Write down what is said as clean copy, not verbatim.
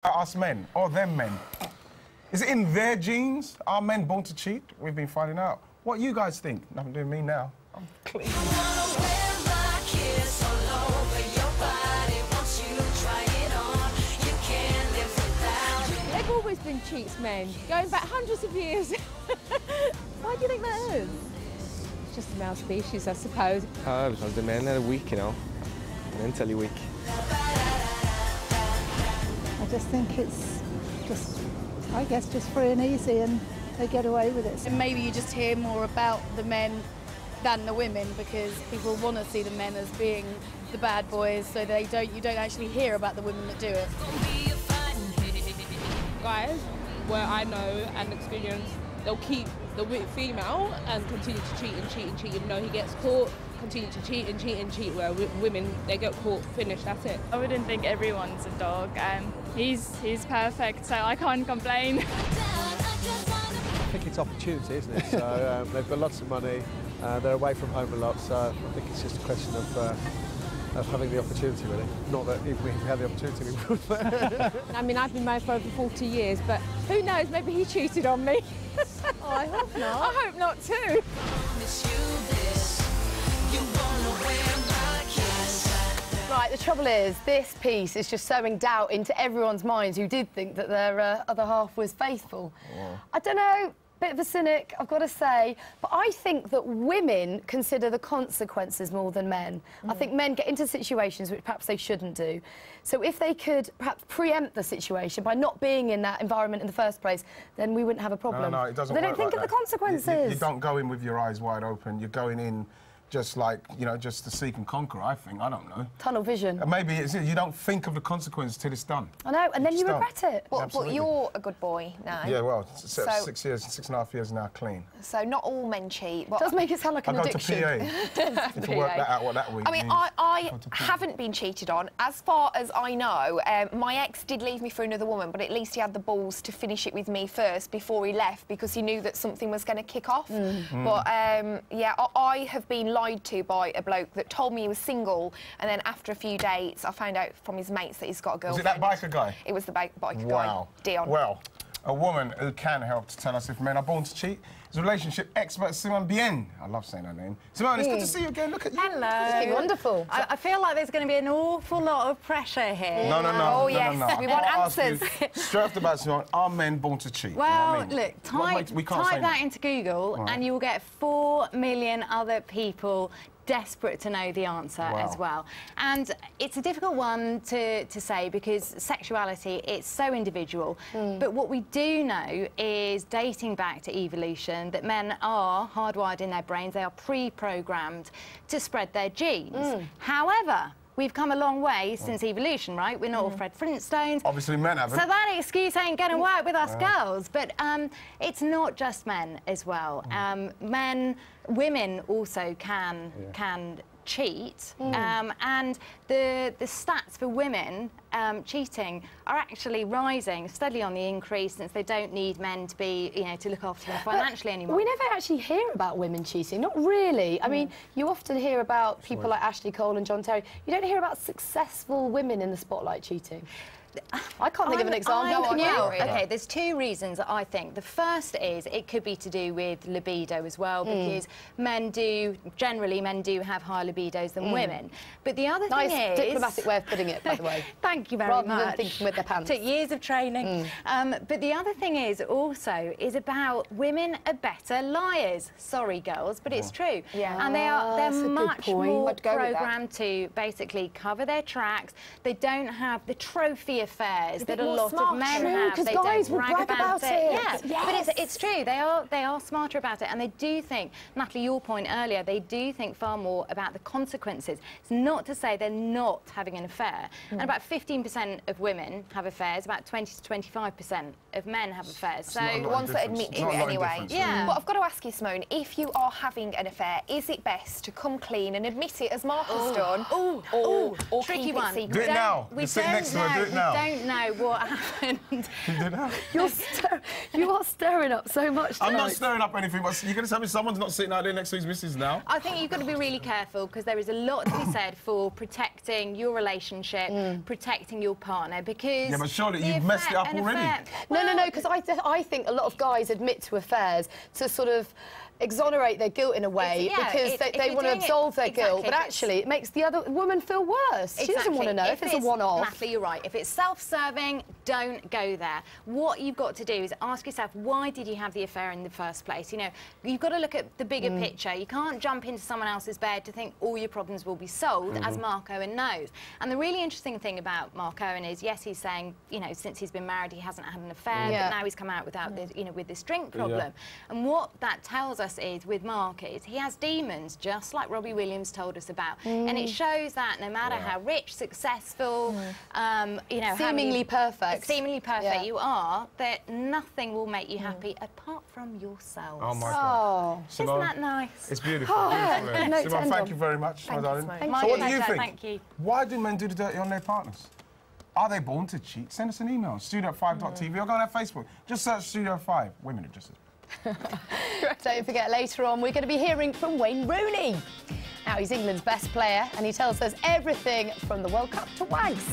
Us men, or them men. Is it in their genes? Are men born to cheat? We've been finding out. What you guys think? Nothing doing me now. I'm clean. They've always been cheats men, going back hundreds of years. Why do you think that is? It's just the male species, I suppose. Because the men are weak, you know, mentally weak. I just think it's just, I guess, just free and easy, and they get away with it. And maybe you just hear more about the men than the women because people want to see the men as being the bad boys, so you don't actually hear about the women that do it. Guys, where I know and experience, they'll keep the female and continue to cheat and cheat and cheat, even though he gets caught, continue to cheat and cheat and cheat, where women, they get caught, finished, that's it. I wouldn't think everyone's a dog. He's perfect, so I can't complain. I think it's opportunity, isn't it? So they've got lots of money, they're away from home a lot, so I think it's just a question of having the opportunity, really. Not that if we had the opportunity, we would. I mean, I've been married for over 40 years, but who knows, maybe he cheated on me. Oh, I hope not. I hope not too. Right, the trouble is, this piece is just sowing doubt into everyone's minds who did think that their other half was faithful. Oh. I don't know, bit of a cynic, I've got to say, but I think that women consider the consequences more than men. I think men get into situations which perhaps they shouldn't do. So if they could perhaps preempt the situation by not being in that environment in the first place, then we wouldn't have a problem. No, it doesn't They work don't think like of the consequences. You don't go in with your eyes wide open. You're going in just like, you know, just to seek and conquer, I think. I don't know. Tunnel vision. Maybe it's, you don't think of the consequences till it's done. I know, and then you regret it. But you're a good boy now. Yeah, well, 6.5 years now clean. So not all men cheat. It does make it sound like an addiction. I go to PA to work that out, what that week means. I haven't been cheated on. As far as I know, my ex did leave me for another woman, but at least he had the balls to finish it with me first before he left because he knew that something was going to kick off. But, yeah, I have been lied to by a bloke that told me he was single, and then after a few dates, I found out from his mates that he's got a girlfriend. Was it that biker guy? It was the biker guy, Dion. Well, a woman who can help to tell us if men are born to cheat is relationship expert Simone Bienne. I love saying her name. Simone, it's good to see you again. Look at you. Hello. It's been wonderful. I feel like there's going to be an awful lot of pressure here. No. Oh, yes. We want answers. Straight off the bat, Simone, are men born to cheat? Well, you know look, type that into Google and you will get 4 million other people desperate to know the answer as well. And it's a difficult one to say because sexuality, it's so individual. But what we do know is, dating back to evolution, that men are hardwired in their brains, they are pre-programmed to spread their genes. However, we've come a long way since evolution, right? We're not all Fred Flintstones. Obviously, men haven't. So that excuse ain't going to work with us girls. But it's not just men as well. Women also can cheat. And the stats for women cheating are actually rising, steadily on the increase, since they don't need men to be, you know, to look after them financially anymore. We never actually hear about women cheating, not really. I mean, you often hear about people like Ashley Cole and John Terry. You don't hear about successful women in the spotlight cheating. I can't think of an example. Can you? Okay, there's two reasons that I think. The first is it could be to do with libido as well, because men do have higher libidos than women. But the other thing is... diplomatic way of putting it, by the way. Thank you very much. Rather than thinking with their pants. Took years of training. But the other thing is about women are better liars. Sorry, girls, but it's true. Yeah. And they're much more programmed to basically cover their tracks. They don't have the trophy affairs that a lot of men have. Because they guys don't will brag about it. Yeah, but it's true. They are smarter about it, and they do think, Natalie, your point earlier, they do think far more about the consequences. It's not to say they're not having an affair. And about 15% of women have affairs, about 20 to 25% of men have affairs. So the ones that admit to it anyway. Yeah. But I've got to ask you, Simone, if you are having an affair, is it best to come clean and admit it as Mark has done? Oh, or tricky keep one. it secret? Do it now. You're sitting next to her, do it now. now. I don't know what happened. You did now? You are stirring up so much tonight. I'm not stirring up anything, but you're going to tell me someone's not sitting out there next to his missus now? I think you've got to be really careful because there is a lot to be said for protecting your relationship, protecting your partner, because... Yeah, but surely you've messed it up already. No, because I think a lot of guys admit to affairs to sort of exonerate their guilt in a way because they want to absolve their guilt, but actually it makes the other woman feel worse. She doesn't want to know if it's a one-off. Natalie, you're right. If it's self-serving, don't go there. What you've got to do is ask yourself, why did you have the affair in the first place? You know, you've got to look at the bigger picture. You can't jump into someone else's bed to think all your problems will be solved, as Mark Owen knows. And the really interesting thing about Mark Owen is, yes, he's saying, you know, since he's been married, he hasn't had an affair, but now he's come out without this, you know, with this drink problem. And what that tells us is, with Mark, is he has demons, just like Robbie Williams told us about. And it shows that no matter how rich, successful, you know, seemingly perfect you are, that nothing will make you happy apart from yourself. Oh my God. Isn't that nice? It's beautiful. Simone, thank you very much, my darling. So what do you think? Thank you. Why do men do the dirty on their partners? Are they born to cheat? Send us an email, studio5.tv, or go on our Facebook. Just search Studio5. Women are just as... Don't forget, later on, we're going to be hearing from Wayne Rooney. Now, he's England's best player, and he tells us everything from the World Cup to Wags.